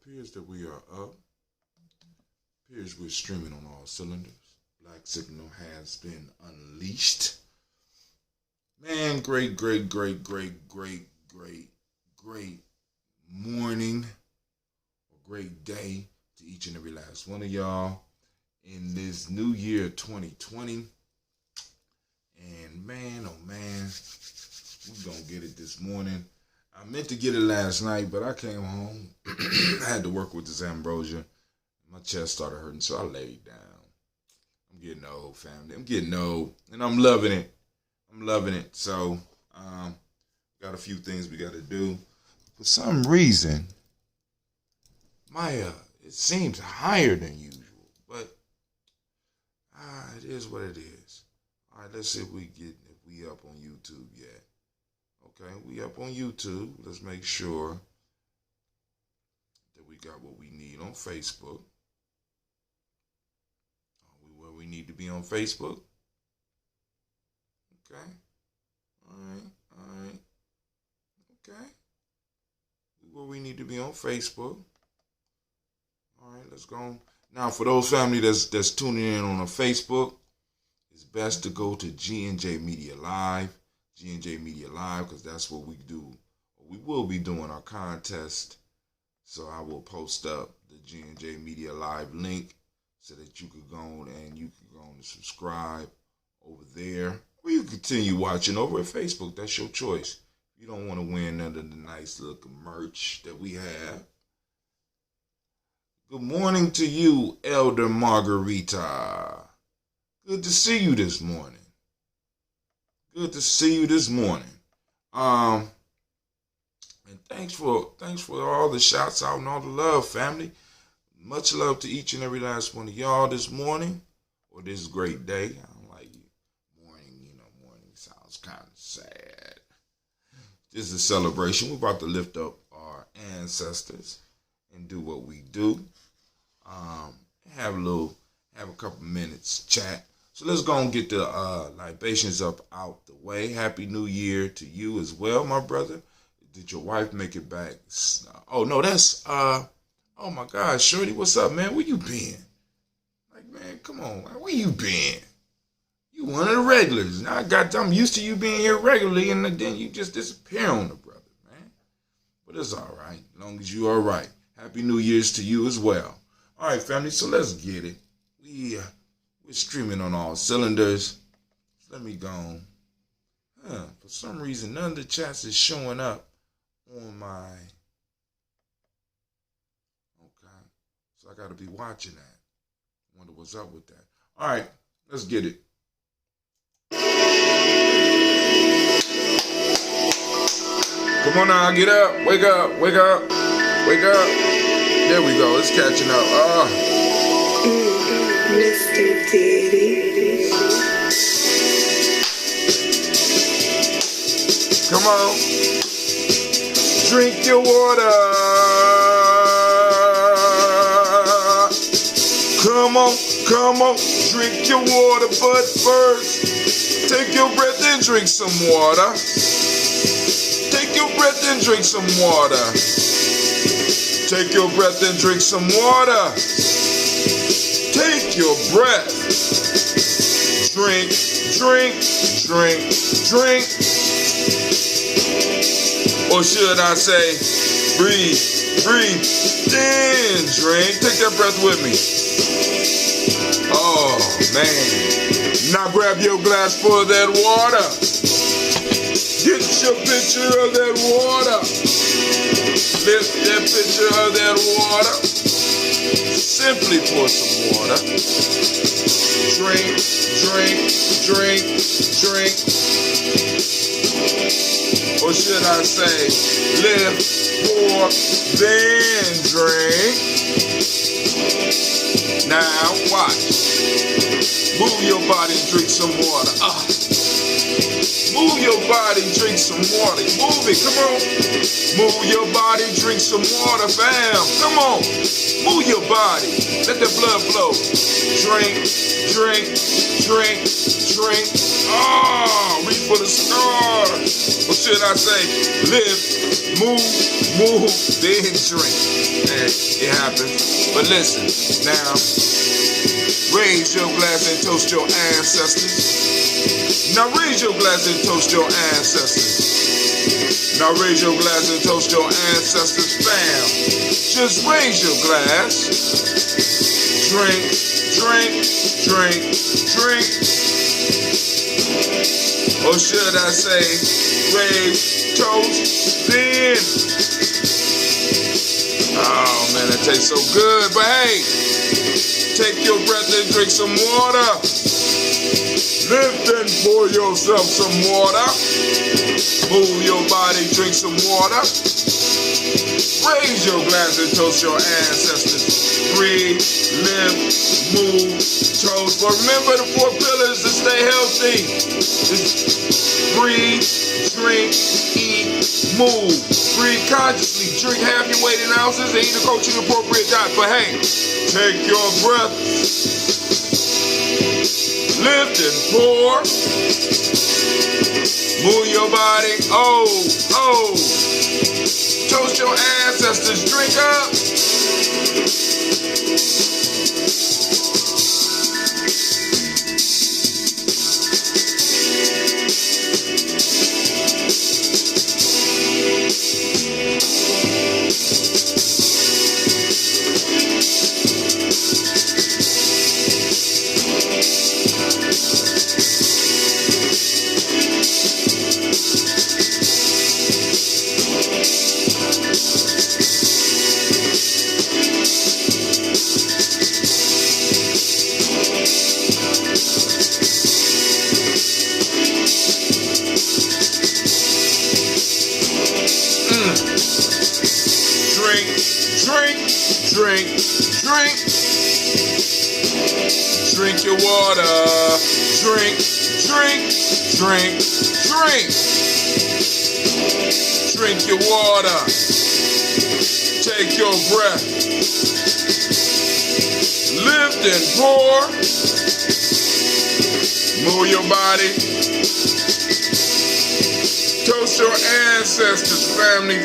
appears that we are up. Appears we're streaming on all cylinders. Black Signal has been unleashed. Man, great morning or great day to each and every last one of y'all in this new year 2020. And man, oh man, we gonna get it this morning. I meant to get it last night, but I came home. I had to work with this ambrosia. My chest started hurting, so I laid down. I'm getting old, family. I'm getting old, and I'm loving it. So, got a few things we got to do. For some reason, my it seems higher than usual, but it is what it is. All right, let's see if we up on YouTube yet. Okay, we up on YouTube. Let's make sure that we got what we need on Facebook. Are we where we need to be on Facebook? Okay. All right. Okay. Where we need to be on Facebook. All right, let's go. Now, for those family that's tuning in on Facebook, it's best to go to G&J Media Live. G&J Media Live, because that's what we do. We will be doing our contest. So I will post up the G&J Media Live link so that you could go on and subscribe over there. Or you continue watching over at Facebook. That's your choice. You don't want to win none of the nice looking merch that we have. Good morning to you, Elder Margarita. Good to see you this morning. And thanks for all the shouts out and all the love, family. Much love to each and every last one of y'all this morning or this great day. I don't like morning. Morning sounds kind of sad. This is a celebration. We're about to lift up our ancestors and do what we do. Have a couple minutes chat. So let's go and get the libations up out the way. Happy New Year to you as well, my brother. Did your wife make it back? Oh, no, that's, oh my God, Shorty, what's up, man? Where you been? Like, man, come on, man. Where you been? You one of the regulars. Now, I'm used to you being here regularly, and then you just disappear on the brother, man. But it's all right, as long as you are right. Happy New Year's to you as well. All right, family, so let's get it. We're streaming on all cylinders. Let me go. For some reason, none of the chats is showing up on my. Okay. So I got to be watching that. Wonder what's up with that. All right. Let's get it. Come on now. Get up. Wake up. There we go. It's catching up. Mr. Diddy. Come on. Drink your water. Come on. Drink your water, but first, take your breath and drink some water. Take your breath and drink some water. Take your breath and drink some water. Take your breath. Drink. Or should I say, breathe, then drink. Take that breath with me. Oh, man. Now grab your glass full of that water. Get your picture of that water. Lift that picture of that water. Simply pour some water. Drink. Or should I say, lift, pour, then drink. Now watch. Move your body and drink some water. Move your body, drink some water. Move it, come on. Move your body, drink some water, fam. Come on. Move your body. Let the blood flow. Drink. Reach for the stars. Or should I say, live, move, then drink. And it happens. But listen, now, raise your glass and toast your ancestors. Now raise your glass and toast your ancestors. Now raise your glass and toast your ancestors, fam. Just raise your glass. Drink, drink, drink, drink. Or should I say, raise, toast, then. Oh man, that tastes so good. But hey, take your breath and drink some water. Lift and pour yourself some water. Move your body, drink some water. Raise your glass and toast your ancestors. Breathe, live, move, toast. But remember the 4 pillars to stay healthy. Just breathe, drink, eat, move. Breathe consciously. Drink half your weight in ounces and eat a coaching appropriate diet. But hey, take your breath. Lift and pour. Move your body. Oh. Toast your ancestors. Drink up. Drink your water. Drink. Drink your water. Take your breath. Lift and pour. Move your body. Toast your ancestors, family.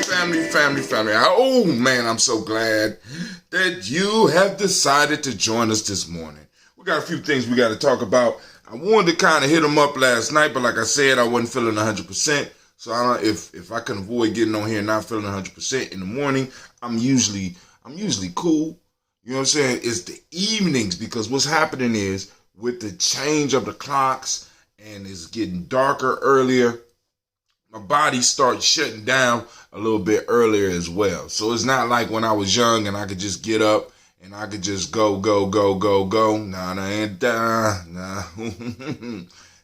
Oh man, I'm so glad that you have decided to join us this morning. We got a few things we got to talk about. I wanted to kind of hit them up last night, but like I said, I wasn't feeling 100%. So I don't know if I can avoid getting on here and not feeling 100% in the morning. I'm usually cool. You know what I'm saying? It's the evenings, because what's happening is with the change of the clocks and it's getting darker earlier, my body starts shutting down a little bit earlier as well. So it's not like when I was young and I could just get up and I could just go. Nah.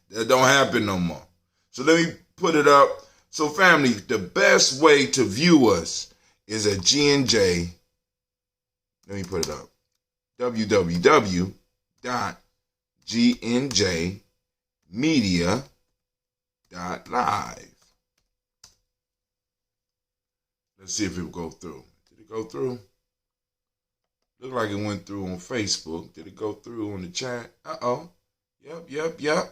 That don't happen no more. So let me put it up. So family, the best way to view us is at G&J. Let me put it up. www.gnjmedia.live. Let's see if it will go through. Did it go through? Look like it went through on Facebook. Did it go through on the chat? Uh-oh. Yep. You know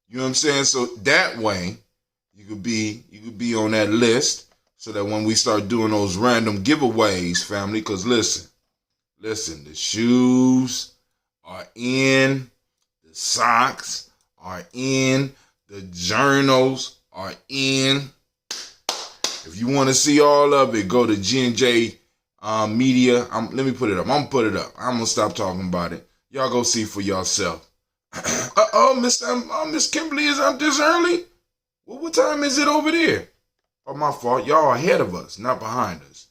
what I'm saying? So that way, you could be on that list so that when we start doing those random giveaways, family, because listen, the shoes are in, the socks are in, the journals are in. If you want to see all of it, go to G&J Media. Let me put it up. I'm going to put it up. I'm going to stop talking about it. Y'all go see for yourself. Miss Kimberly is up this early? Well, what time is it over there? Oh, my fault. Y'all ahead of us, not behind us.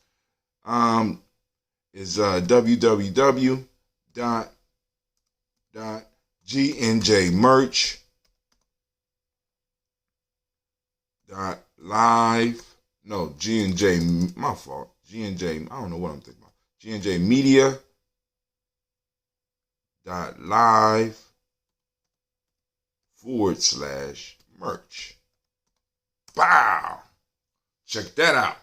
Is www.gnjmerch.live. No, G&J, my fault. G&J, I don't know what I'm thinking about. G&J Media.live/merch. Bow. Check that out.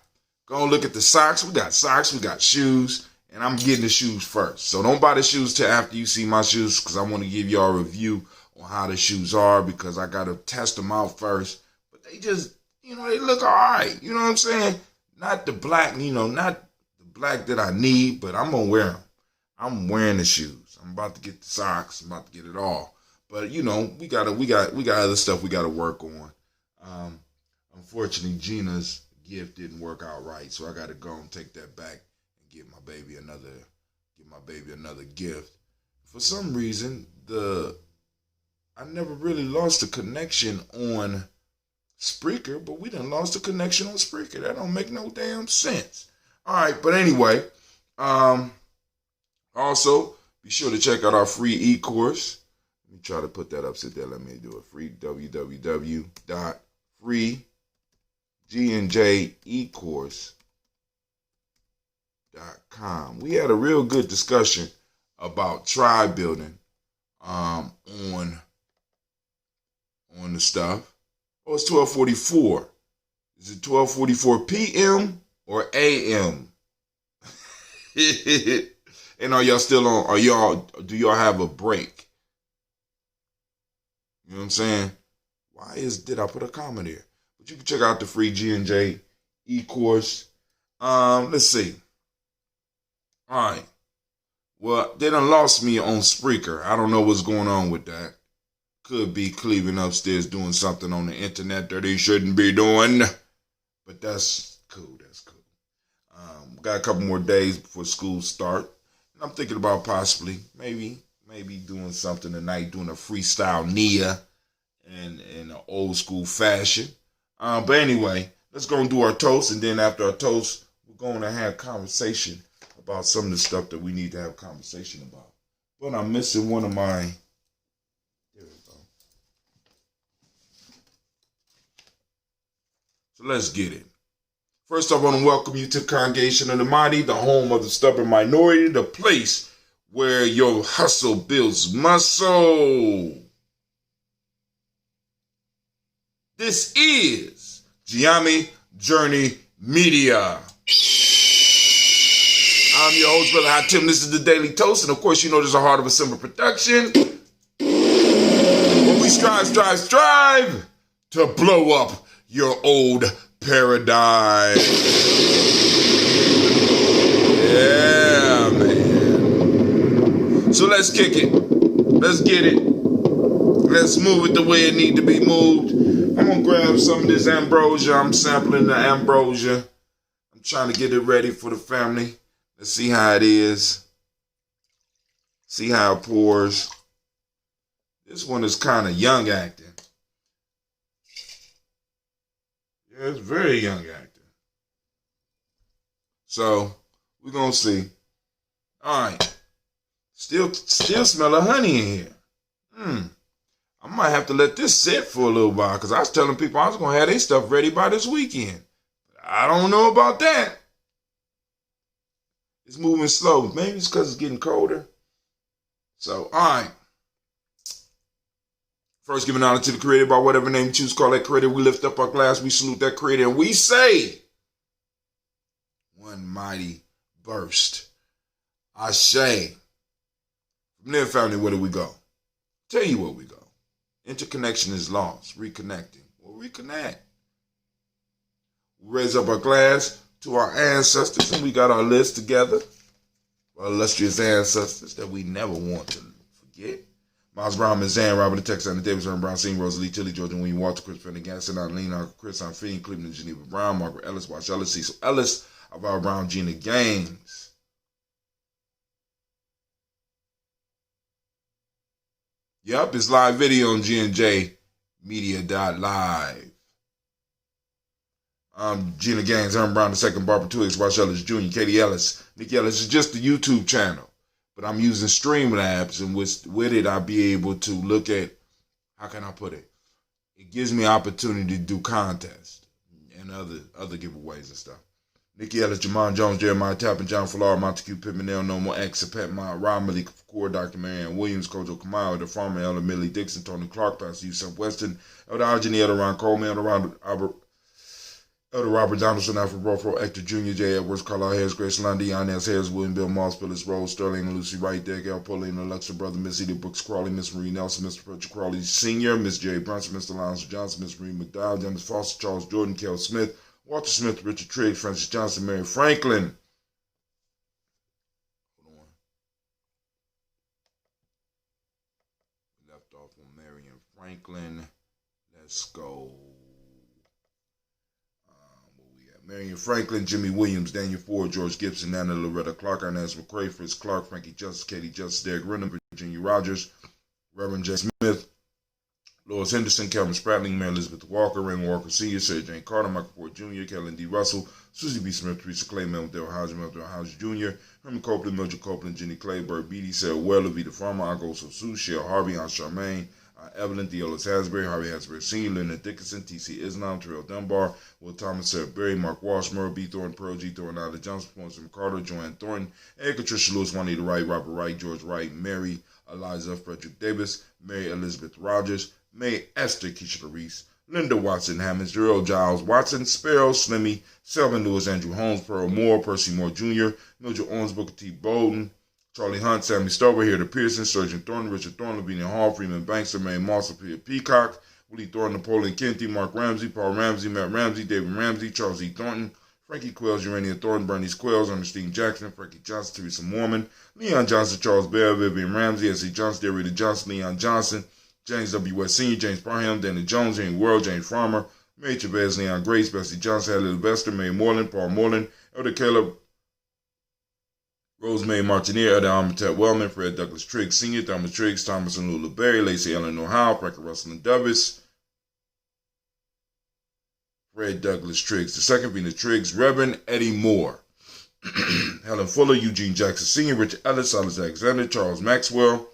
Go and look at the socks. We got socks, we got shoes, and I'm getting the shoes first. So don't buy the shoes till after you see my shoes, because I want to give y'all a review on how the shoes are, because I got to test them out first. But they just, they look all right. You know what I'm saying? Not the black, not the black that I need, but I'm going to wear them. I'm wearing the shoes. I'm about to get the socks. I'm about to get it all. But, we got other stuff we got to work on. Unfortunately, Gina's gift didn't work out right, so I got to go and take that back and get my baby another gift. For some reason, I never really lost a connection on Spreaker, but we done lost a connection on Spreaker. That don't make no damn sense. All right, but anyway, also be sure to check out our free e-course. Let me try to put that up. Sit there. Let me do it. Free www.freegyecourse.com. We had a real good discussion about tribe building on the stuff. Oh, it's 12:44. Is it 12:44 p.m. or a.m.? And are y'all still on? Do y'all have a break? You know what I'm saying? Did I put a comment here? But you can check out the free G&J e-course. Let's see. All right. Well, they done lost me on Spreaker. I don't know what's going on with that. Could be Cleveland upstairs doing something on the internet that he shouldn't be doing. But that's cool. That's cool. Got a couple more days before school start. And I'm thinking about possibly, maybe doing something tonight, doing a freestyle Nia in an old school fashion. But anyway, let's go and do our toast. And then after our toast, we're going to have conversation about some of the stuff that we need to have conversation about. But I'm missing one of my... There we go. So let's get it. First, I want to welcome you to the Congregation of the Mighty, the home of the stubborn minority, the place where your hustle builds muscle. This is Gye-Nyame Journey Media. I'm your host, Brother Hot Tim. This is the Daily Toast. And of course, this is a Heart of a Simple production. Where we strive to blow up your old paradigm. Yeah, man. So let's kick it. Let's get it. Let's move it the way it need to be moved. I'm going to grab some of this ambrosia. I'm sampling the ambrosia. I'm trying to get it ready for the family. Let's see how it is. See how it pours. This one is kind of young acting. Yeah, it's very young acting. So, we're going to see. All right. Still smell of honey in here. I might have to let this sit for a little while because I was telling people I was going to have their stuff ready by this weekend. But I don't know about that. It's moving slow. Maybe it's because it's getting colder. So, all right. First, giving honor to the Creator by whatever name you choose to call that Creator. We lift up our glass, we salute that Creator, and we say, one mighty burst. I say, from there, family, where do we go? Tell you where we go. Interconnection is lost. Reconnecting. We'll reconnect. We raise up our glass to our ancestors, and we got our list together. Our illustrious ancestors that we never want to forget. Miles Brown, Zan, Robert the Texan, Davis, Aaron Brown, Senior, Rosalie, Tilly, Georgia, William, Walter, Chris Finnegan, Senator Lena, Chris Feeney, Cleveland, Geneva Brown, Margaret Ellis, Wash Ellis, Cecil Ellis, Alvaro Brown, Gina Gaines. Yep, it's live video on GNJmedia.live. Gina Gaines, Aaron Brown II, Barbara Twiggs, Wash Ellis Jr., Katie Ellis, Nikki Ellis. Is just the YouTube channel. But I'm using Streamlabs, and with it, I'll be able to look at, how can I put it? It gives me opportunity to do contests and other giveaways and stuff. Nikki Ellis, Jamon Jones, Jeremiah Tappan, John Fallar, Montague Pittman, No More X, Pet Mott, Rob Malik, Core, Dr. Marianne Williams, Kojo Kamau, The Farmer, Elder Millie Dixon, Tony Clark, Pastor Yusuf Weston, Elder Arjani, Elder Ron Coleman, Elder Elder Robert Donaldson, Alfred Brofro, Hector Jr., J. Edwards, Carlisle Harris, Grace Lundy, Inez Harris, William Bill Moss, Phyllis Rose, Sterling, and Lucy Wright, Derek L. Pauline, Alexa Brother, Miss Edith Brooks Crawley, Miss Marie Nelson, Mr. Patrick Crawley Sr., Miss J. Brunson, Mr. Lawrence Johnson, Miss Marie McDowell, James Foster, Charles Jordan, Kel Smith, Walter Smith, Richard Triggs, Francis Johnson, Mary Franklin. Hold on. We left off on Marion Franklin. Let's go. Marion Franklin, Jimmy Williams, Daniel Ford, George Gibson, Nana Loretta Clark, Inez McCrae, Fritz Clark, Frankie Justice, Katie Justice, Derek Renner, Virginia Rogers, Reverend J. Smith, Lois Henderson, Calvin Spratling, Mary Elizabeth Walker, Raymond Walker Sr., Sarah Jane Carter, Michael Ford Jr., Kellen D. Russell, Susie B. Smith, Teresa Clay, Melville Houser, Melville Houser Jr., Herman Copeland, Mildred Copeland, Jenny Clay, Bert Beatty, Sarah Weller, Vita Farmer, Uncle Sosu, Shell Harvey, Aunt Charmaine, Evelyn Theolis Hasbury, Harvey Hasbury Sr., Leonard Dickinson, T.C. Islam, Terrell Dunbar, Will Thomas, Sarah Berry, Mark Walsh, Merle B. Thornton, Pearl G. Thornton, Ida Johnson, Florence McCarter, Joanne Thornton, Erica Tricia Lewis, Juanita Wright, Robert Wright, George Wright, Mary Eliza Frederick Davis, Mary Elizabeth Rogers, May Esther Keisha Reese, Linda Watson Hammonds, Gerald Giles Watson, Sparrow Slimmy, Selvin Lewis, Andrew Holmes, Pearl Moore, Percy Moore Jr., Mildred Owens, Booker T. Bowden, Charlie Hunt, Sammy Stover, Here to Pearson, Surgeon Thornton, Richard Thornton, Lavinia Hall, Freeman Banks, May Moss, Peter Peacock, Willie Thornton, Napoleon Kenty, Mark Ramsey, Paul Ramsey, Matt Ramsey, David Ramsey, Charles E. Thornton, Frankie Quells, Urania Thornton, Bernice Quells, Ernestine Jackson, Frankie Johnson, Teresa Mormon, Leon Johnson, Charles Bell, Vivian Ramsey, S.C. Johnson, Derrida Johnson, Leon Johnson, James W. West Sr., James Parham, Danny Jones, James World, James Farmer, Mary Chavez, Leon Grace, Bessie Johnson, Haley Lester, May Moreland, Paul Moreland, Elder Caleb, Rosemary Martineer, Elder Armitage Wellman, Fred Douglas Triggs Sr., Thomas Triggs, Thomas and Lula Berry, Lacey Eleanor Howe, Frankie Russell and Dubvis, Fred Douglas Triggs II, Venus Triggs, Reverend Eddie Moore, Helen Fuller, Eugene Jackson Sr., Richard Ellis, Silas Alexander, Charles Maxwell,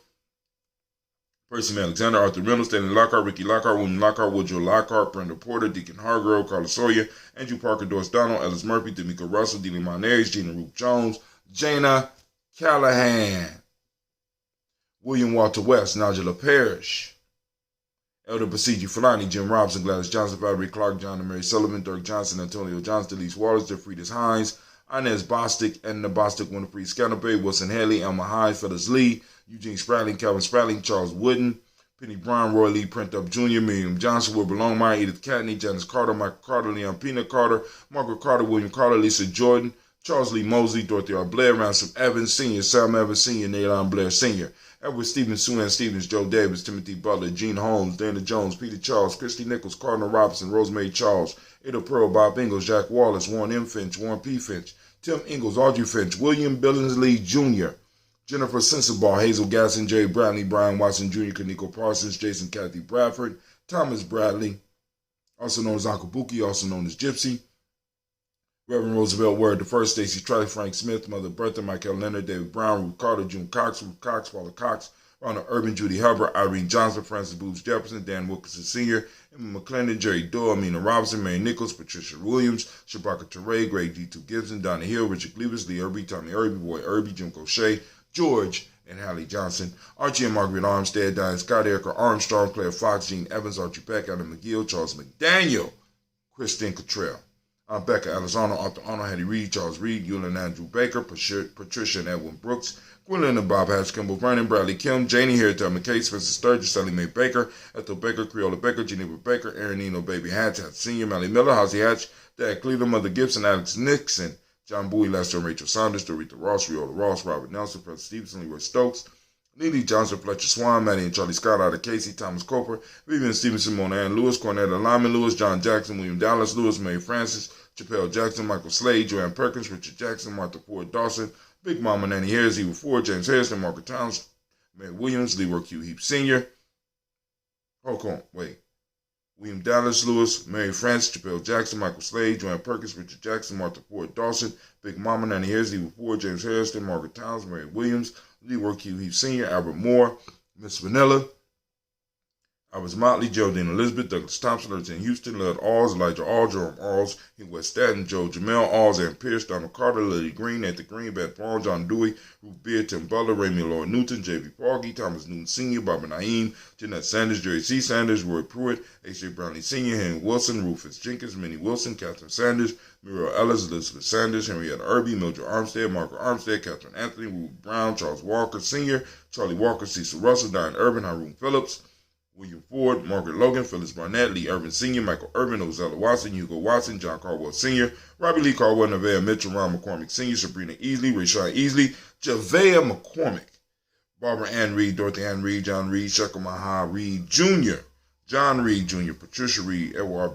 Percy Alexander, Arthur Reynolds, Stanley Lockhart, Ricky Lockhart, William Lockhart, Woodrow Lockhart, Brenda Porter, Deacon Hargrove, Carla Sawyer, Andrew Parker, Doris Donald, Ellis Murphy, D'Amico Russell, Dealey Monares, Gina Roop Jones, Jana Callahan, William Walter West, Nigella Parrish, Elder Basiji Fulani, Jim Robinson, Gladys Johnson, Valerie Clark, John and Mary Sullivan, Dirk Johnson, Antonio Johnson, Delise Waters, Defridas Hines, Inez Bostic, Edna Bostic, Winifred Scantleberry, Wilson Haley, Elma Hyde, Phyllis Lee, Eugene Spratling, Calvin Spratling, Charles Wooden, Penny Brown, Roy Lee Printup Jr., Miriam Johnson, Wilbur Longmire, Edith Catney, Janice Carter, Michael Carter, Leon Pena Carter, Margaret Carter, William Carter, Lisa Jordan, Charles Lee Mosley, Dorothy R. Blair, Ransom Evans Sr., Sam Evans Sr., Nalon Blair Sr., Edward Stevens, Sue Ann Stevens, Joe Davis, Timothy Butler, Gene Holmes, Dana Jones, Peter Charles, Christy Nichols, Cardinal Robinson, Rosemary Charles, Ada Pearl, Bob Ingalls, Jack Wallace, Warren M. Finch, Warren P. Finch, Tim Ingalls, Audrey Finch, William Billingsley Jr., Jennifer Sensabaugh, Hazel Gasson, Jay Bradley, Brian Watson Jr., Kaniko Parsons, Jason Kathy Bradford, Thomas Bradley, also known as Uncle Buki, also known as Gypsy, Reverend Roosevelt Word the First, Stacey Triley, Frank Smith, Mother Bertha, Michael Leonard, David Brown, Ruth Carter, June Cox, Ruth Cox, Paula Cox, Ronald Urban, Judy Hubbard, Irene Johnson, Francis Booth Jefferson, Dan Wilkinson Sr., Emma McClendon, Jerry Doyle, Amina Robinson, Mary Nichols, Patricia Williams, Shabaka Teray, Greg D2 Gibson, Donna Hill, Richard Cleavers, Lee Irby, Tommy Irby, Boy Irby, Jim Cochet, George, and Hallie Johnson, Archie and Margaret Armstead, Diane Scott, Erica Armstrong, Claire Fox, Gene Evans, Archie Peck, Adam McGill, Charles McDaniel, Christine Cottrell, Aunt Becca, Alizano, Arthur Arnold, Hattie Reed, Charles Reed, Eula and Andrew Baker, Patricia and Edwin Brooks, Gwendolyn and Bob Hatch, Kimball Vernon, Bradley Kim, Janie Harriet, McKay, Spencer Sturgis, Sally Mae Baker, Ethel Baker, Creola Baker, Geneva Baker, Aaron Eno, Baby Hatch, Hatch Sr., Mally Miller, Hossie Hatch, Dad Cleveland, Mother Gibson, Alex Nixon, John Bowie, Lester and Rachel Saunders, Dorita Ross, Riola Ross, Robert Nelson, Fred Stevenson, Leroy Stokes, Neely Johnson, Fletcher Swan, Maddie and Charlie Scott, Ida Casey, Thomas Coper, Vivian Stevenson, Mona Ann Lewis, Cornetta Lyman Lewis, John Jackson, William Dallas Lewis, Mary Francis, Chappelle Jackson, Michael Slade, Joanne Perkins, Richard Jackson, Martha Ford Dawson, Big Mama Nanny Harris, Eva Ford, James Harrison, Margaret Towns, Mary Williams, Leroy Q. Heap Sr. William Dallas Lewis, Mary Francis, Chappelle Jackson, Michael Slade, Joanne Perkins, Richard Jackson, Martha Ford Dawson, Big Mama Nanny Harris, Eva Ford, James Harrison, Margaret Towns, Mary Williams, Leroy Q. Heap Sr., Albert Moore, Miss Vanilla, I was Motley, Geraldine Elizabeth, Douglas Thompson, Lieutenant Houston, Lud Alls, Elijah Alls, Jerome Alls, Henry West Staten, Joe Jamel Alls, Ann Pierce, Donald Carter, Lily Green, Anthony Green, Beth Paul, John Dewey, Ruth Beard, Tim Butler, Raymond Lloyd Newton, J.V. Porgy, Thomas Newton Sr., Barbara Naeem, Jeanette Sanders, Jerry C. Sanders, Roy Pruitt, H.J. Brownlee Sr., Henry Wilson, Rufus Jenkins, Minnie Wilson, Catherine Sanders, Muriel Ellis, Elizabeth Sanders, Henrietta Irby, Mildred Armstead, Margaret Armstead, Catherine Anthony, Ruth Brown, Charles Walker Sr., Charlie Walker, Cecil Russell, Diane Urban, Haroon Phillips, William Ford, Margaret Logan, Phyllis Barnett, Lee Urban Sr., Michael Urban, Ozella Watson, Hugo Watson, John Caldwell Sr., Robbie Lee Caldwell, Nevaeh Mitchell, Ron McCormick Sr., Sabrina Easley, Rashad Easley, Javea McCormick, Barbara Ann Reed, Dorothy Ann Reed, John Reed, Shekel Maha Reed Jr., John Reed Jr., Patricia Reed, Edward R.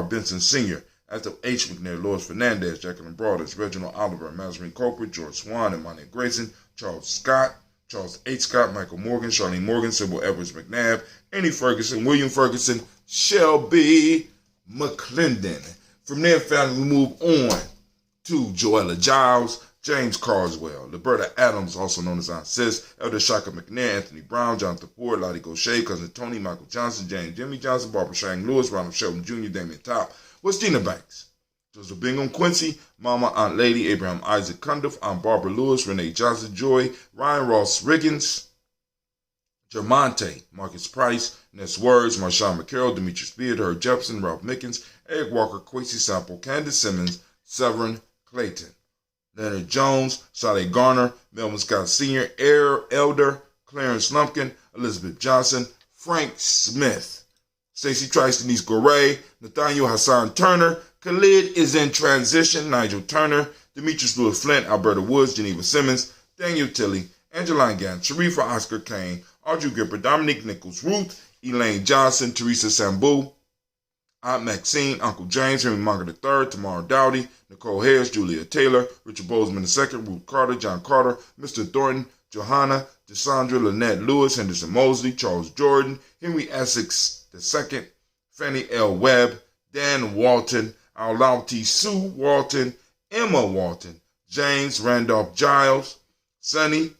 Benson Sr., Ethel H. McNair, Lois Fernandez, Jacqueline Broadus, Reginald Oliver, Mazarine Colbert, George Swan, and Monty Grayson, Charles Scott, Charles H. Scott, Michael Morgan, Charlene Morgan, Sybil Edwards McNabb, Annie Ferguson, William Ferguson, Shelby McClendon. From there, family, we move on to Joella Giles, James Carswell, Liberta Adams, also known as Aunt Sis, Elder Shaka McNair, Anthony Brown, Jonathan Ford, Lottie Gaucher, Cousin Tony, Michael Johnson, James Jimmy Johnson, Barbara Shang Lewis, Ronald Shelton Jr., Damian Top, Westina Banks, Joseph Bingham Quincy, Mama Aunt Lady, Abraham Isaac Cundiff, Aunt Barbara Lewis, Renee Johnson Joy, Ryan Ross Riggins, Jermonte, Marcus Price, Ness Words, Marshawn McCarroll, Demetrius Beard, Herb Jefferson, Ralph Mickens, Eric Walker, Quincy Sample, Candace Simmons, Severin Clayton, Leonard Jones, Sade Garner, Melvin Scott Sr., Elder, Clarence Lumpkin, Elizabeth Johnson, Frank Smith, Stacey Trice, Denise Goray, Nathaniel Hassan Turner, Khalid is in transition, Nigel Turner, Demetrius Lewis Flint, Alberta Woods, Geneva Simmons, Daniel Tilley, Angeline Gant, Sharifa Oscar Kane, Audrey Gripper, Dominique Nichols, Ruth, Elaine Johnson, Teresa Sambu, Aunt Maxine, Uncle James, Henry Munger III, Tamara Dowdy, Nicole Harris, Julia Taylor, Richard Bozeman II, Ruth Carter, John Carter, Mr. Thornton, Johanna, Desandra, Lynette Lewis, Henderson Mosley, Charles Jordan, Henry Essex II, Fannie L. Webb, Dan Walton, Aulauti Sue Walton, Emma Walton, James Randolph Giles, Sonny,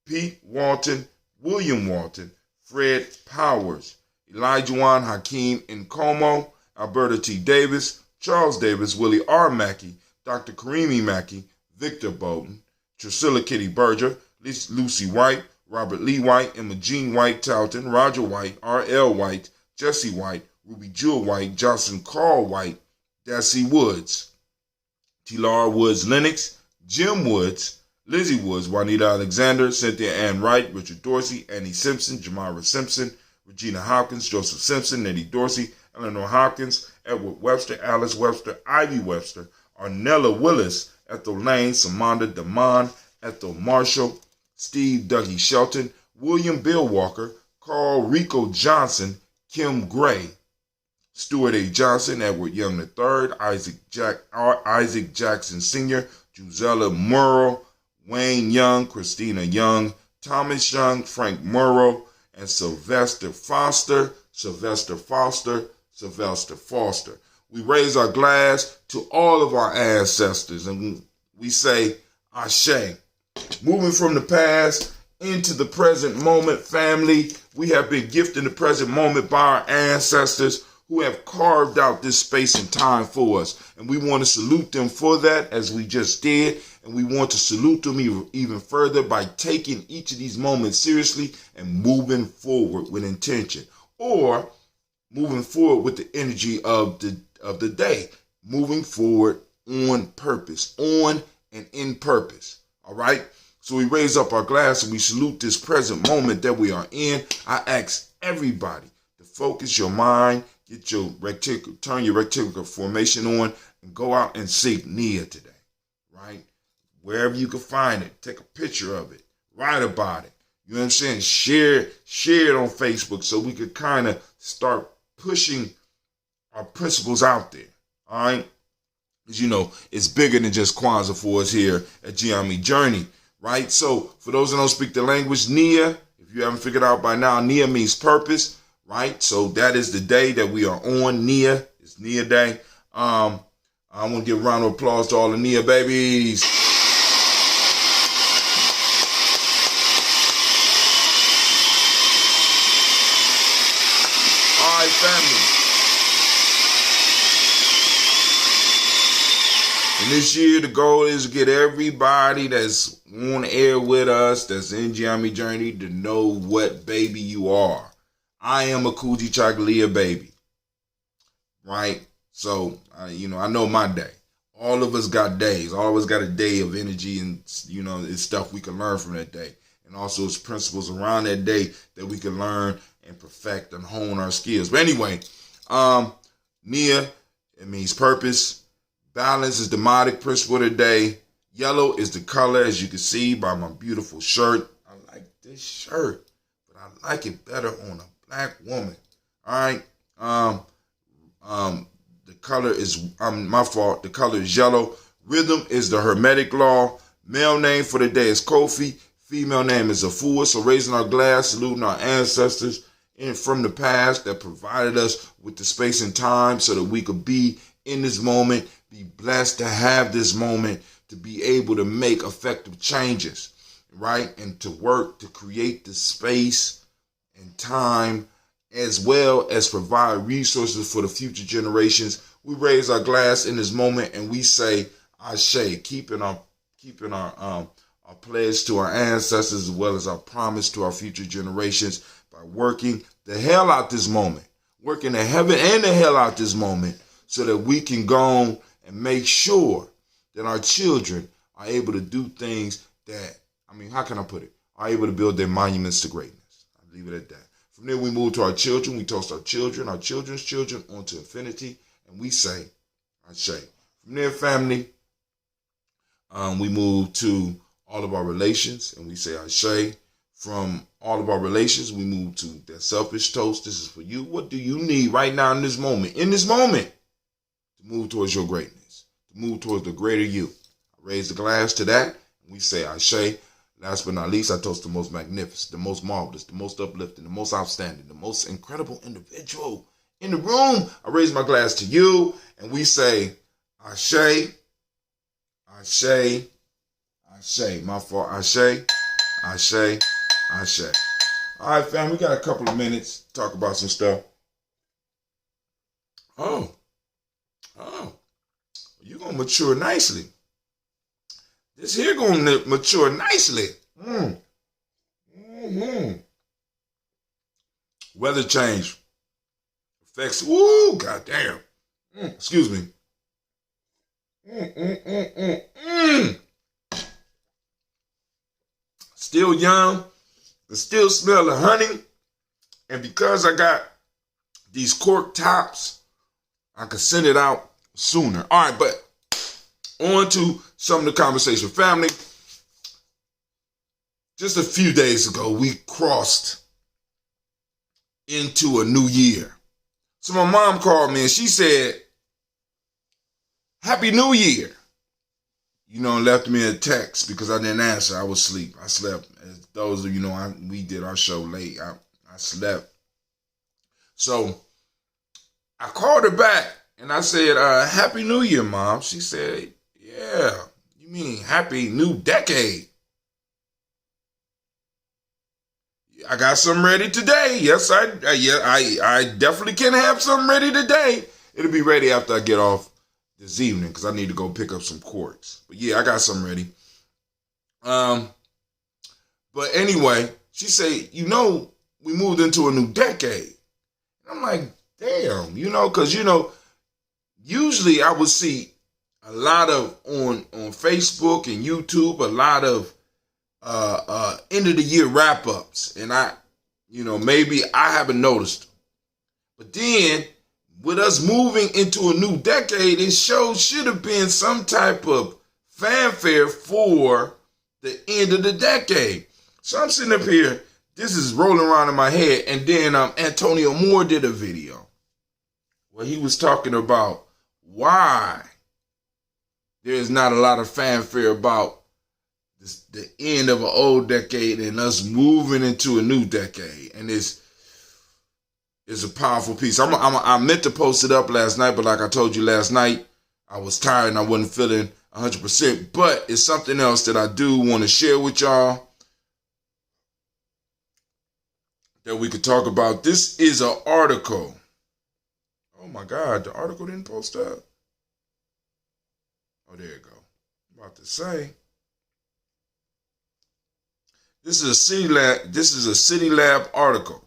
Pete Walton, William Walton, Fred Powers, Elijah Hakeem Nkomo, Alberta T. Davis, Charles Davis, Willie R. Mackey, Dr. Karimi Mackey, Victor Bowden, Trisilla Kitty Berger, Lucy White, Robert Lee White, Emma Jean White Talton, Roger White, R.L. White, Jesse White, Ruby Jewel White, Johnson Carl White, Darcy Woods, T-Lar Woods Lennox, Jim Woods, Lizzie Woods, Juanita Alexander, Cynthia Ann Wright, Richard Dorsey, Annie Simpson, Jamara Simpson, Regina Hopkins, Joseph Simpson, Nettie Dorsey, Eleanor Hopkins, Edward Webster, Alice Webster, Ivy Webster, Arnella Willis, Ethel Lane, Samanda Damon, Ethel Marshall, Steve Dougie Shelton, William Bill Walker, Carl Rico Johnson, Kim Gray, Stuart A. Johnson, Edward Young III, Isaac Jackson Sr., Gisella Murrow, Wayne Young, Christina Young, Thomas Young, Frank Murrow, and Sylvester Foster. We raise our glass to all of our ancestors and we say, Ashe. Moving from the past into the present moment, family, we have been gifted the present moment by our ancestors who have carved out this space and time for us. And we want to salute them for that, as we just did. And we want to salute them even further by taking each of these moments seriously and moving forward with intention, or moving forward with the energy of the day, moving forward on purpose, on and in purpose. All right. So we raise up our glass and we salute this present moment that we are in. I ask everybody to focus your mind, get your turn your reticular formation on, and go out and seek Nia today. Right? Wherever you can find it, take a picture of it, write about it. You know what I'm saying? Share it on Facebook so we could kind of start pushing our principles out there. All right? Because, you know, it's bigger than just Kwanzaa for us here at Gye-Nyame Journey. Right? So for those who don't speak the language, Nia, if you haven't figured out by now, Nia means purpose. Right? So that is the day that we are on. Nia. It's Nia Day. I want to give a round of applause to all the Nia babies. right, family. And this year, the goal is to get everybody that's on air with us, that's in Gye-Nyame Journey, to know what baby you are. I am a Coochie Chocolate baby, right? So, I know my day. All of us got days. All of us got a day of energy, and, it's stuff we can learn from that day. And also it's principles around that day that we can learn and perfect and hone our skills. But anyway, Nia, it means purpose. Balance is the modic principle of the day. Yellow is the color, as you can see by my beautiful shirt. I like this shirt, but I like it better on a black woman. All right. The color is my fault. The color is yellow. Rhythm is the Hermetic law. Male name for the day is Kofi. Female name is Afua. So raising our glass, saluting our ancestors from the past that provided us with the space and time so that we could be in this moment, be blessed to have this moment, to be able to make effective changes, right? And to work to create the space and time, as well as provide resources for the future generations. We raise our glass in this moment and we say, Ashe, keeping our pledge to our ancestors, as well as our promise to our future generations, by working the hell out this moment, working the heaven and the hell out this moment, so that we can go on and make sure that our children are able to do things that, how can I put it, are able to build their monuments to greatness. I'll leave it at that. From there, we move to our children. We toast our children, our children's children, onto infinity, and we say, Ashe. From there, family, we move to all of our relations, and we say, Ashe. From all of our relations, we move to that selfish toast. This is for you. What do you need right now in this moment? To move towards your greatness, to move towards the greater you. I raise the glass to that, and we say, Ashe. Last but not least, I toast the most magnificent, the most marvelous, the most uplifting, the most outstanding, the most incredible individual in the room. I raise my glass to you, and we say, Ashe, Ashe, Ashe. My fault, Ashe, Ashe, Ashe. All right, fam, we got a couple of minutes to talk about some stuff. Oh, you're going to mature nicely. This here going to mature nicely. Weather change affects, goddamn. Excuse me. Still young, but still smell the honey. And because I got these cork tops, I can send it out sooner. All right, but on to some of the conversation. Family, just a few days ago, we crossed into a new year. So my mom called me and she said, Happy New Year. Left me a text because I didn't answer. I was asleep. I slept. As those of you know, we did our show late. I slept. So I called her back and I said, Happy New Year, Mom. She said, yeah, you mean Happy New Decade. I got something ready today. Yes, I definitely can have something ready today. It'll be ready after I get off this evening because I need to go pick up some corks. But yeah, I got something ready. But anyway, she said, we moved into a new decade. And I'm like, damn, because, usually I would see a lot of on Facebook and YouTube, a lot of end of the year wrap ups. And maybe I haven't noticed them. But then with us moving into a new decade, it should have been some type of fanfare for the end of the decade. So I'm sitting up here, this is rolling around in my head, and then Antonio Moore did a video where he was talking about why there is not a lot of fanfare about the end of an old decade and us moving into a new decade. And it's a powerful piece. I meant to post it up last night, but like I told you last night, I was tired and I wasn't feeling 100%. But it's something else that I do want to share with y'all that we could talk about. This is an article Oh my God, the article didn't post up. Oh, there you go. I'm about to say. This is a City Lab. This is a City Lab article.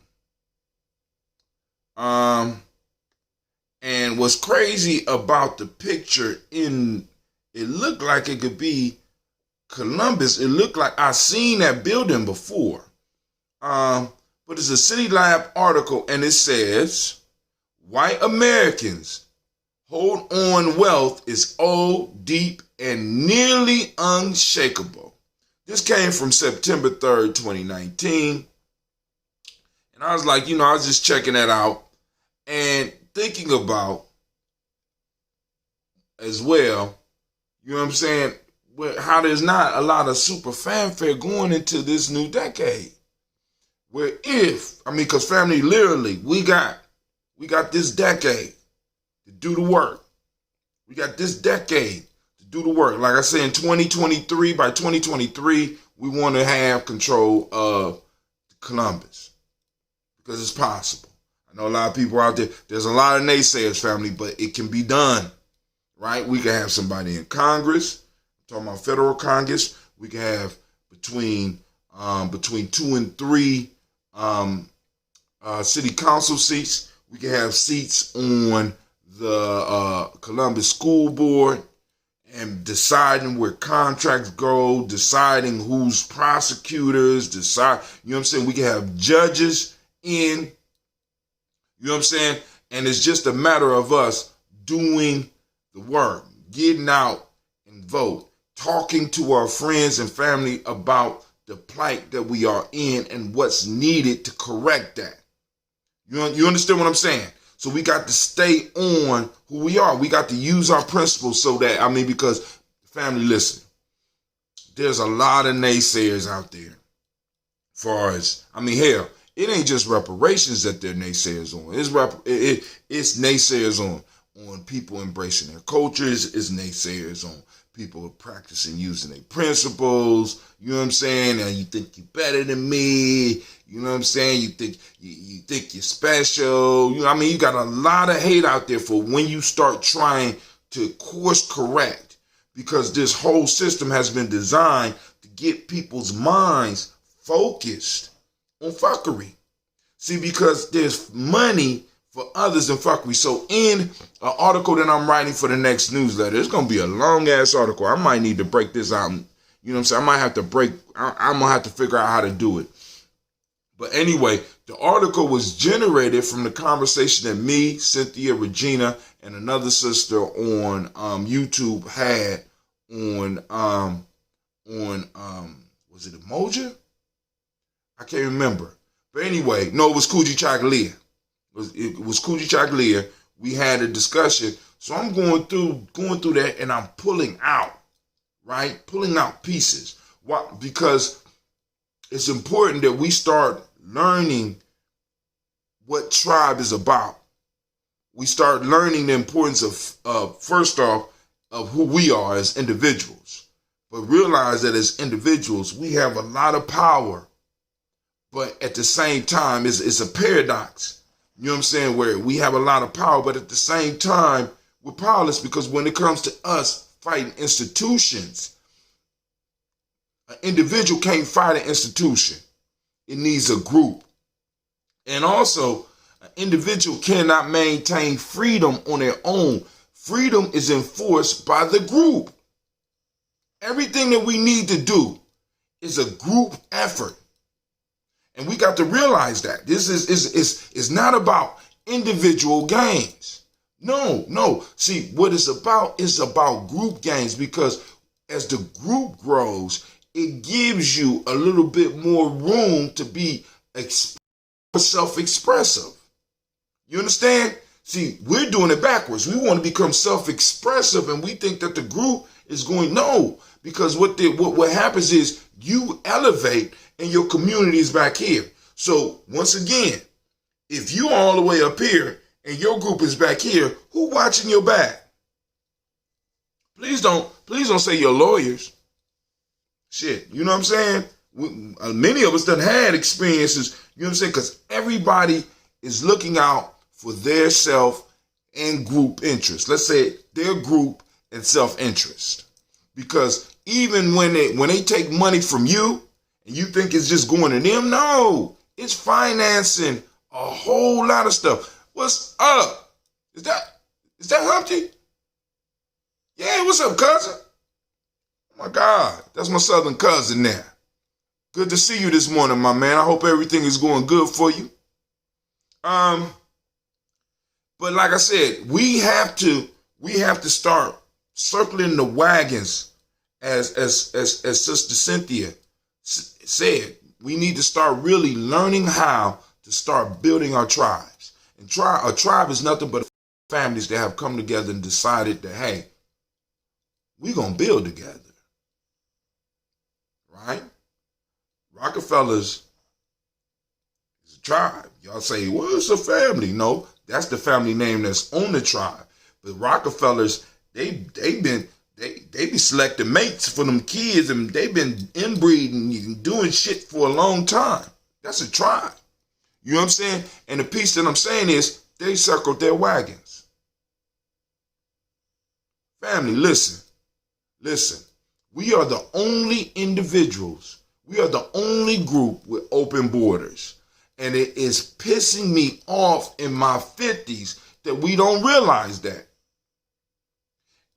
And what's crazy about the picture it looked like it could be Columbus. It looked like I seen that building before. But it's a City Lab article, and it says, white Americans hold on wealth is old, deep, and nearly unshakable. This came from September 3rd, 2019. And I was like, I was just checking that out and thinking about as well, you know what I'm saying, how there's not a lot of super fanfare going into this new decade. Where because family, literally, we got this decade to do the work. We got this decade to do the work. Like I said, in 2023, by 2023, we want to have control of Columbus. Because it's possible. I know a lot of people out there, there's a lot of naysayers, family, but it can be done, right? We can have somebody in Congress, I'm talking about federal Congress. We can have between 2 and 3 city council seats. We can have seats on the Columbus School Board and deciding where contracts go, deciding who's prosecutors, you know what I'm saying? We can have judges in, you know what I'm saying? And it's just a matter of us doing the work, getting out and vote, talking to our friends and family about the plight that we are in and what's needed to correct that. You understand what I'm saying? So we got to stay on who we are. We got to use our principles so that, because family, listen, there's a lot of naysayers out there. As far as, hell, it ain't just reparations that they're naysayers on. It's naysayers on people embracing their cultures. It's naysayers on people practicing using their principles. You know what I'm saying? And you think you're better than me. You know what I'm saying? You think you're special. You got a lot of hate out there for when you start trying to course correct, because this whole system has been designed to get people's minds focused on fuckery. See, because there's money for others in fuckery. So in an article that I'm writing for the next newsletter, it's going to be a long-ass article. I might need to break this out. You know what I'm saying? I'm going to have to figure out how to do it. But anyway, the article was generated from the conversation that me, Cynthia, Regina, and another sister on YouTube had on was it Emoja? I can't remember. But anyway, no, it was Coogee Chagalia. It was Coogee Chagalia. We had a discussion. So I'm going through that, and I'm pulling out pieces. Why? Because it's important that we start learning what tribe is about. We start learning the importance of first off, of who we are as individuals. But realize that as individuals, we have a lot of power. But at the same time, it's a paradox. You know what I'm saying? Where we have a lot of power, but at the same time, we're powerless, because when it comes to us fighting institutions, an individual can't fight an institution. It needs a group. And also, an individual cannot maintain freedom on their own. Freedom is enforced by the group. Everything that we need to do is a group effort. And we got to realize that this is not about individual gains. No. See, what it's about is about group gains, because as the group grows, it gives you a little bit more room to be self-expressive. You understand? See, we're doing it backwards. We want to become self-expressive, and we think that the group is going, no, because what happens is you elevate and your community is back here. So once again, if you all the way up here and your group is back here, who watching your back? Please don't say your lawyers. Shit, you know what I'm saying? Many of us done had experiences, you know what I'm saying? Because everybody is looking out for their self and group interest. Let's say their group and self-interest. Because even when they take money from you and you think it's just going to them, no, it's financing a whole lot of stuff. What's up? Is that Humpty? Yeah, what's up, cousin? Oh my God, that's my southern cousin there. Good to see you this morning, my man. I hope everything is going good for you. But like I said, we have to start circling the wagons, as Sister Cynthia said. We need to start really learning how to start building our tribes. And a tribe is nothing but families that have come together and decided that, hey, we're going to build together. Right? Rockefellers is a tribe. Y'all say, well, it's a family. No, that's the family name that's on the tribe. But Rockefellers, they be selecting mates for them kids, and they've been inbreeding and doing shit for a long time. That's a tribe. You know what I'm saying? And the piece that I'm saying is they circled their wagons. Family, listen. We are the only individuals. We are the only group with open borders. And it is pissing me off in my 50s that we don't realize that.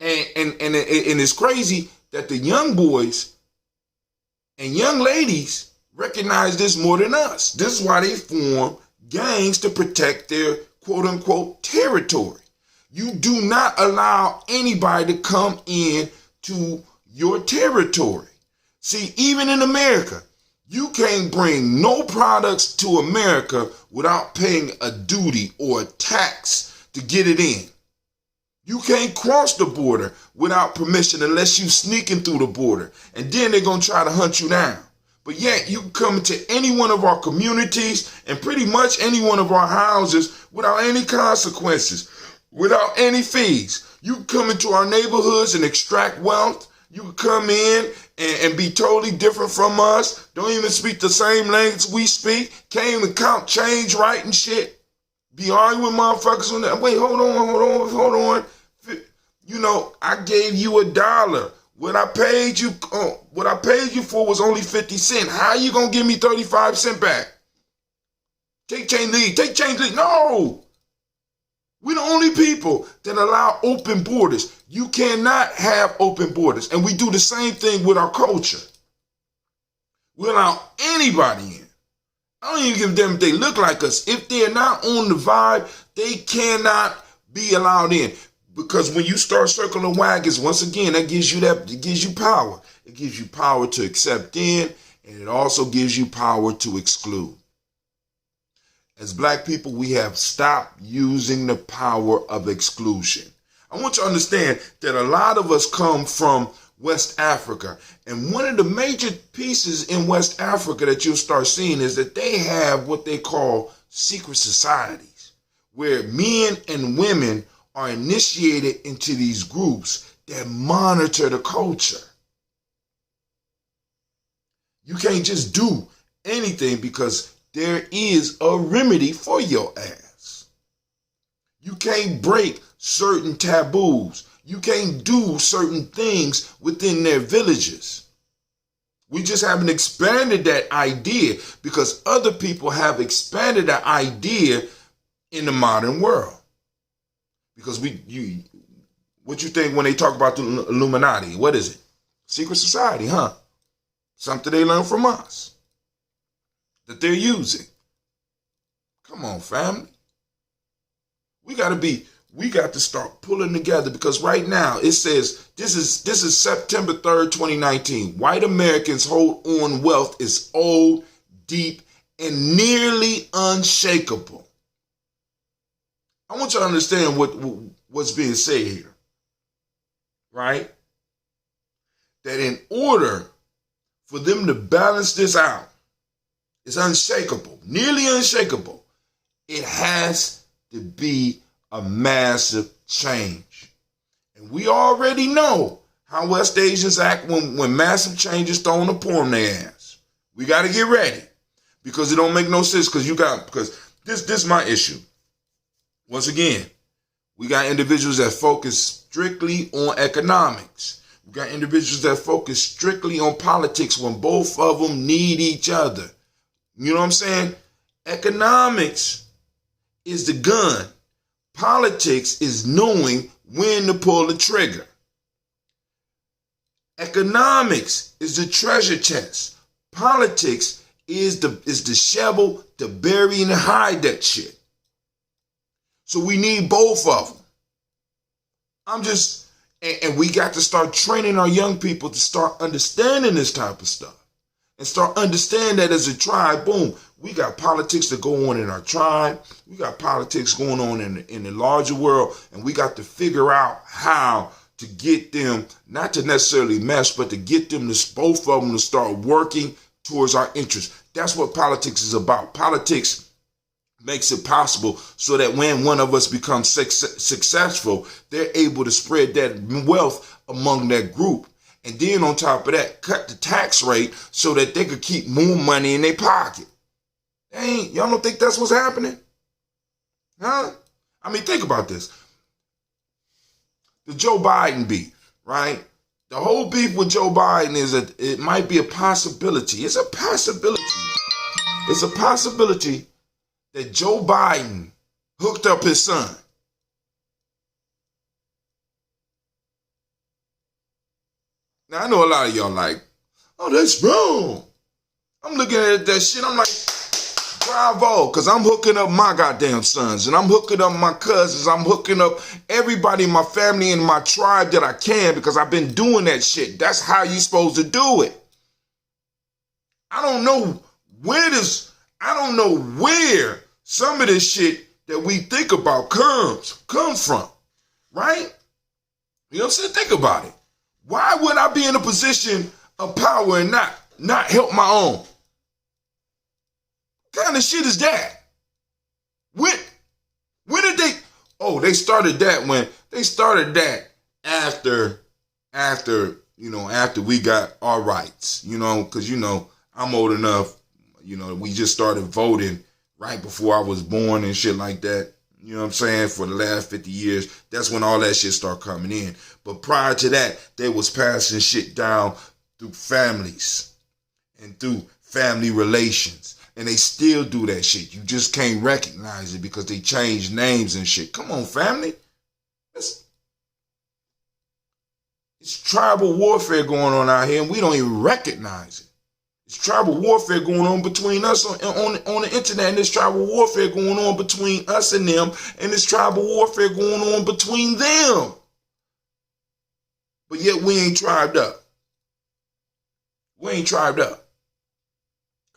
And it's crazy that the young boys and young ladies recognize this more than us. This is why they form gangs to protect their quote-unquote territory. You do not allow anybody to come in to your territory. See, even in America, you can't bring no products to America without paying a duty or a tax to get it in. You can't cross the border without permission unless you sneaking through the border. And then they're going to try to hunt you down. But yet you can come into any one of our communities and pretty much any one of our houses without any consequences, without any fees. You can come into our neighborhoods and extract wealth. You can come in and be totally different from us. Don't even speak the same language we speak. Can't even count change right and shit. Be arguing with motherfuckers on that. Wait, hold on. You know, I gave you $1. What I paid you for was only 50 cents. How you gonna give me 35 cents back? Take change, leave. No! We're the only people that allow open borders. You cannot have open borders. And we do the same thing with our culture. We allow anybody in. I don't even give them if they look like us. If they're not on the vibe, they cannot be allowed in. Because when you start circling wagons, once again, it gives you power. It gives you power to accept in, and it also gives you power to exclude. As black people, we have stopped using the power of exclusion. I want you to understand that a lot of us come from West Africa. And one of the major pieces in West Africa that you'll start seeing is that they have what they call secret societies, where men and women are initiated into these groups that monitor the culture. You can't just do anything because there is a remedy for your ass. You can't break certain taboos. You can't do certain things within their villages. We just haven't expanded that idea because other people have expanded that idea in the modern world. Because what you think when they talk about the Illuminati? What is it? Secret society, huh? Something they learn from us that they're using. Come on, family. We got to start pulling together because right now it says this is September 3rd, 2019. White Americans hold on wealth is old, deep, and nearly unshakable. I want you to understand what's being said here, right? That in order for them to balance this out, it's unshakable, nearly unshakable. It has to be a massive change. And we already know how West Asians act when massive change is thrown upon their ass. We got to get ready because it don't make no sense because this is my issue. Once again, We got individuals that focus strictly on economics. We got individuals that focus strictly on politics when both of them need each other. You know what I'm saying? Economics is the gun. Politics is knowing when to pull the trigger. Economics is the treasure chest. Politics is the shovel to bury and hide that shit. So we need both of them. And we got to start training our young people to start understanding this type of stuff. And start understanding that as a tribe, boom, we got politics that go on in our tribe. We got politics going on in the larger world. And we got to figure out how to get them, not to necessarily mesh, but to get them, both of them, to start working towards our interests. That's what politics is about. Politics makes it possible so that when one of us becomes successful, they're able to spread that wealth among that group. And then on top of that, cut the tax rate so that they could keep more money in their pocket. Y'all don't think that's what's happening? Huh? I mean, think about this. The Joe Biden beef, right? The whole beef with Joe Biden is that it might be a possibility. It's a possibility. It's a possibility that Joe Biden hooked up his son. Now, I know a lot of y'all like, oh, that's wrong. I'm looking at that shit. I'm like, bravo, because I'm hooking up my goddamn sons, and I'm hooking up my cousins. I'm hooking up everybody in my family and my tribe that I can, because I've been doing that shit. That's how you supposed to do it. I don't know where some of this shit that we think about comes from, right? You know what I'm saying? Think about it. Why would I be in a position of power and not help my own? What kind of shit is that? When did they? Oh, they started that after we got our rights, because I'm old enough, we just started voting right before I was born and shit like that. You know what I'm saying? For the last 50 years, that's when all that shit started coming in. But prior to that, they was passing shit down through families and through family relations. And they still do that shit. You just can't recognize it because they changed names and shit. Come on, family. It's tribal warfare going on out here, and we don't even recognize it. It's tribal warfare going on between us on the internet, and there's tribal warfare going on between us and them, and there's tribal warfare going on between them. But yet we ain't tribed up. We ain't tribed up.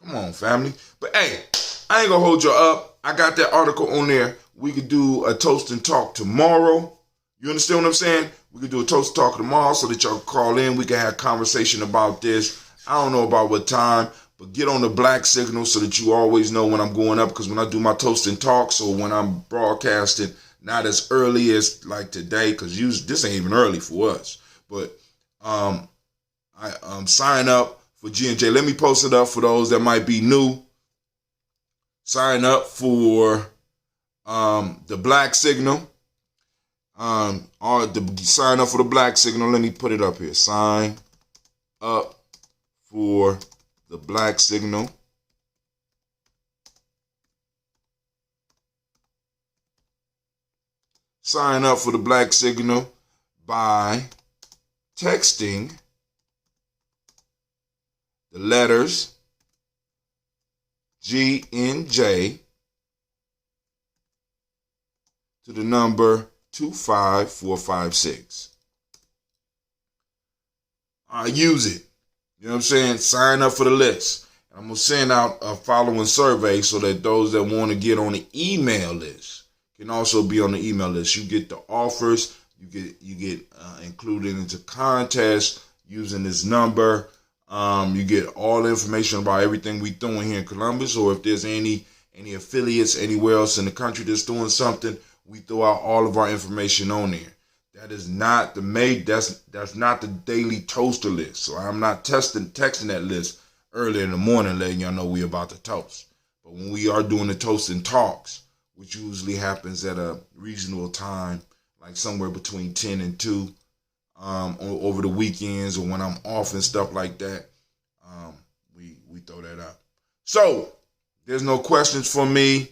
Come on, family. But hey, I ain't gonna hold you up. I got that article on there. We could do a toast and talk tomorrow. You understand what I'm saying? We could do a toast and talk tomorrow so that y'all can call in. We can have a conversation about this. I don't know about what time, but get on the black signal so that you always know when I'm going up, because when I do my toast and talks or when I'm broadcasting, not as early as like today, because this ain't even early for us. But I sign up for G&J. Let me post it up for those that might be new. Sign up for the black signal. Sign up for the black signal. Let me put it up here. Sign up for the black signal. Sign up for the black signal by texting the letters G&J to the number 25456. Use it. You know what I'm saying? Sign up for the list. I'm going to send out a following survey so that those that want to get on the email list can also be on the email list. You get the offers. You get included into contests using this number. You get all the information about everything we're doing here in Columbus, or if there's any affiliates anywhere else in the country that's doing something, we throw out all of our information on there. That is not that's not the daily toaster list. So I'm not texting that list early in the morning letting y'all know we about to toast. But when we are doing the toast and talks, which usually happens at a reasonable time like somewhere between 10 and 2 over the weekends or when I'm off and stuff like that. We throw that out. So, there's no questions for me.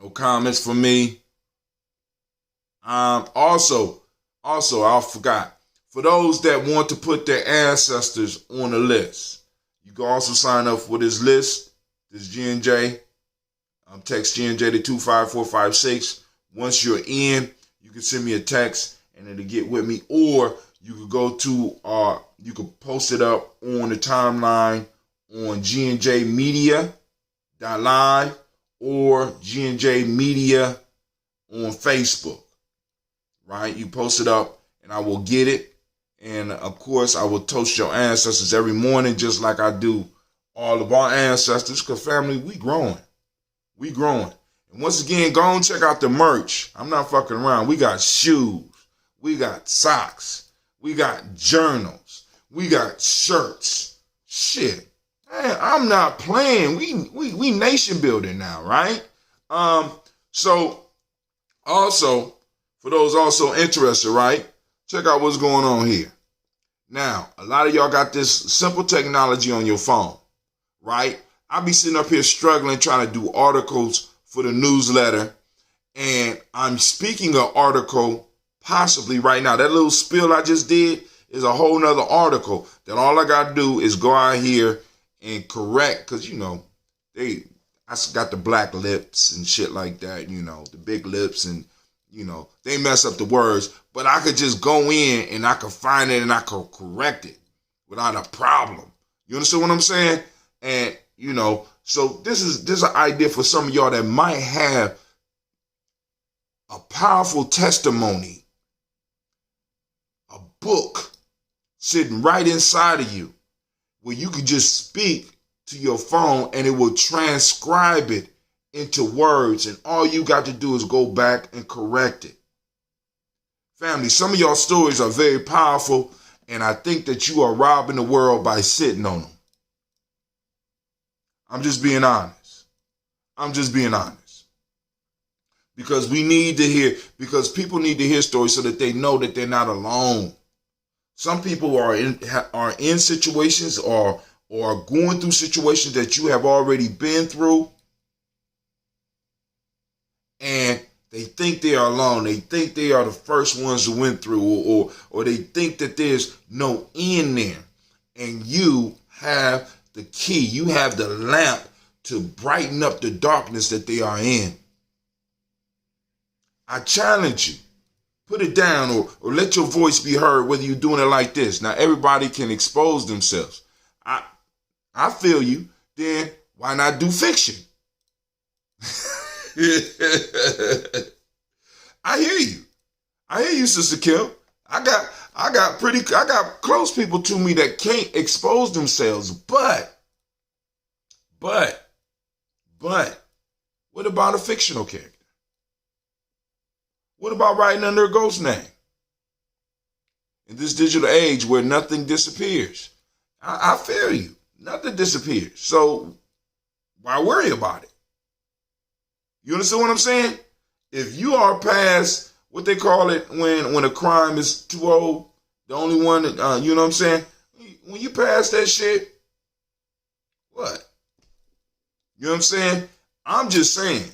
No comments for me. Also, I forgot. For those that want to put their ancestors on the list, you can also sign up for this list, this G&J. Text G&J to 25456. Once you're in, you can send me a text and it'll get with me. Or you could go to, you could post it up on the timeline on G&J Media.live or G&J Media on Facebook. Right? You post it up and I will get it. And of course, I will toast your ancestors every morning, just like I do all of our ancestors. Because family, we growing. We growing. And once again, go and check out the merch. I'm not fucking around. We got shoes. We got socks. We got journals. We got shirts. Shit. Man, I'm not playing. We nation building now, right? So also, for those also interested, right? Check out what's going on here. Now, a lot of y'all got this simple technology on your phone, right? I be sitting up here struggling trying to do articles for the newsletter, and I'm speaking an article possibly right now. That little spill I just did is a whole nother article that all I got to do is go out here and correct, because, you know, I got the black lips and shit like that, you know, the big lips, and, you know, they mess up the words, but I could just go in and I could find it and I could correct it without a problem. You understand what I'm saying? And, you know, so this is an idea for some of y'all that might have a powerful testimony, a book sitting right inside of you where you could just speak to your phone and it will transcribe it into words, and all you got to do is go back and correct it. Family, some of y'all stories are very powerful, and I think that you are robbing the world by sitting on them. I'm just being honest. Because we need to hear, because people need to hear stories so that they know that they're not alone. Some people are in situations or going through situations that you have already been through, and they think they are alone. They think they are the first ones who went through, or they think that there's no end there. And you have the key. You have the lamp to brighten up the darkness that they are in. I challenge you. Put it down, or let your voice be heard, whether you're doing it like this. Now, everybody can expose themselves. I feel you. Then why not do fiction? I hear you, Sister Kim. I got close people to me that can't expose themselves, but what about a fictional character? What about writing under a ghost name? In this digital age where nothing disappears. I feel you. Nothing disappears. So why worry about it? You understand what I'm saying? If you are past what they call it when a crime is too old, the only one that, you know what I'm saying? When you pass that shit, what? You know what I'm saying? I'm just saying,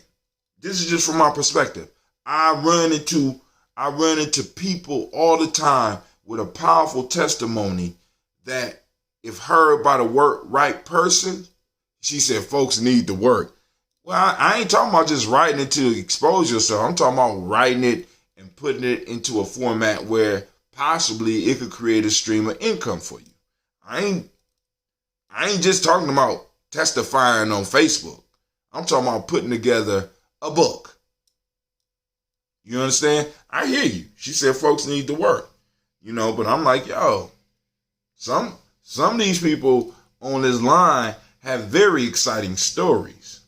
this is just from my perspective. I run into people all the time with a powerful testimony that if heard by the right person, she said, folks need to work. Well, I ain't talking about just writing it to expose yourself. I'm talking about writing it and putting it into a format where possibly it could create a stream of income for you. I ain't just talking about testifying on Facebook. I'm talking about putting together a book. You understand? I hear you. She said folks need to work. You know, but I'm like, yo, some of these people on this line have very exciting stories.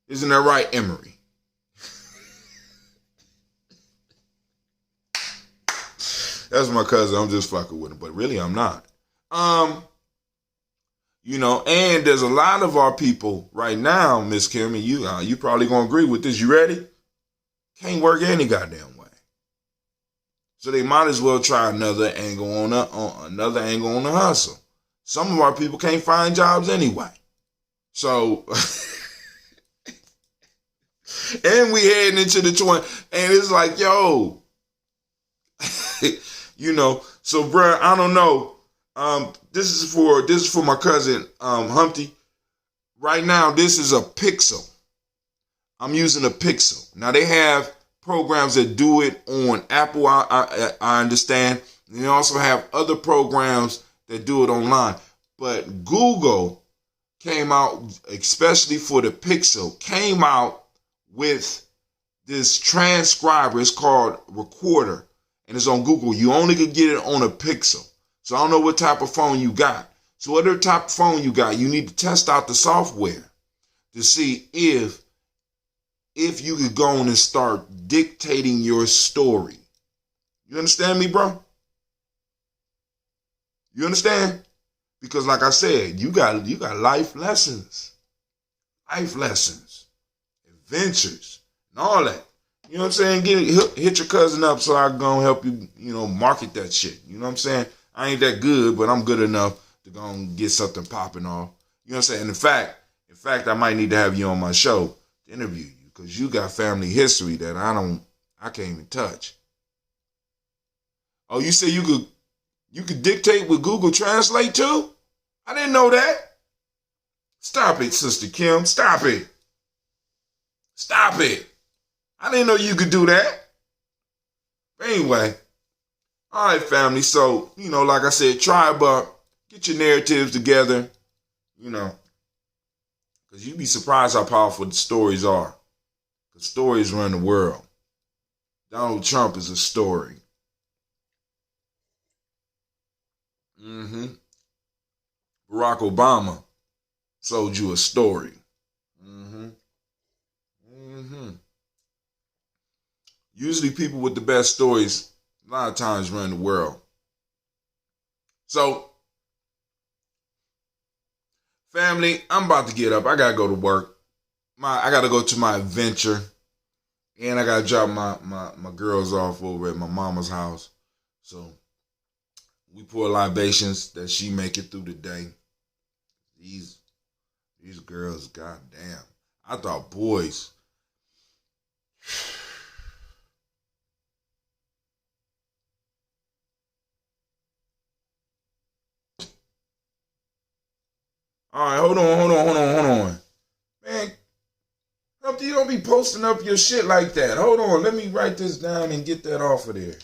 Isn't that right, Emery? That's my cousin. I'm just fucking with him, but really I'm not. You know, and there's a lot of our people right now, Miss Kim, and you probably gonna agree with this. You ready? Can't work any goddamn way. So they might as well try another angle on the hustle. Some of our people can't find jobs anyway. So, and we heading into the 20, and it's like, yo, you know. So, bruh, I don't know. This is for my cousin Humpty. Right now, this is a Pixel. I'm using a Pixel. Now they have programs that do it on Apple. I understand. And they also have other programs that do it online. But Google came out, especially for the Pixel, came out with this transcriber. It's called Recorder, and it's on Google. You only could get it on a Pixel. So I don't know what type of phone you got. So whatever type of phone you got, you need to test out the software to see if you could go on and start dictating your story. You understand me, bro? You understand? Because like I said, you got life lessons, adventures, and all that. You know what I'm saying? Hit your cousin up so I can go and help you, market that shit. You know what I'm saying? I ain't that good, but I'm good enough to go and get something popping off. You know what I'm saying? In fact, I might need to have you on my show to interview you because you got family history that I can't even touch. Oh, you say you could dictate with Google Translate too? I didn't know that. Stop it, Sister Kim. Stop it. Stop it. I didn't know you could do that. But anyway, all right, family. So, like I said, try but get your narratives together, because you'd be surprised how powerful the stories are. Because stories run the world. Donald Trump is a story. Barack Obama sold you a story. Usually people with the best stories a lot of times run the world. So, family, I'm about to get up. I got to go to work. I got to go to my adventure. And I got to drop my girls off over at my mama's house. So, we pour libations that she make it through the day. These girls, goddamn. I thought boys. All right, hold on. Man, Humpty, you don't be posting up your shit like that. Hold on, let me write this down and get that off of there.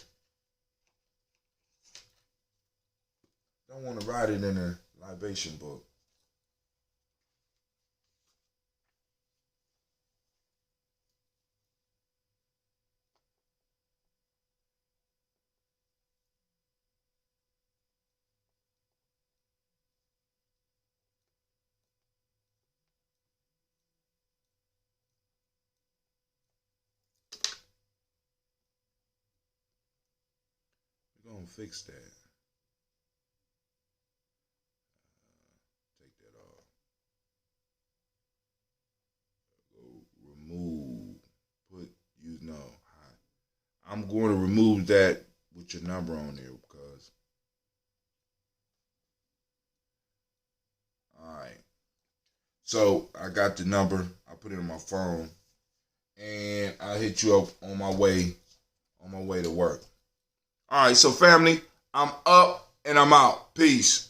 Don't want to write it in a libation book. We're going to fix that. Take that off. Go remove. I'm going to remove that with your number on there because. All right. So I got the number. I put it on my phone. And I'll hit you up on my way to work. All right, so family, I'm up and I'm out. Peace.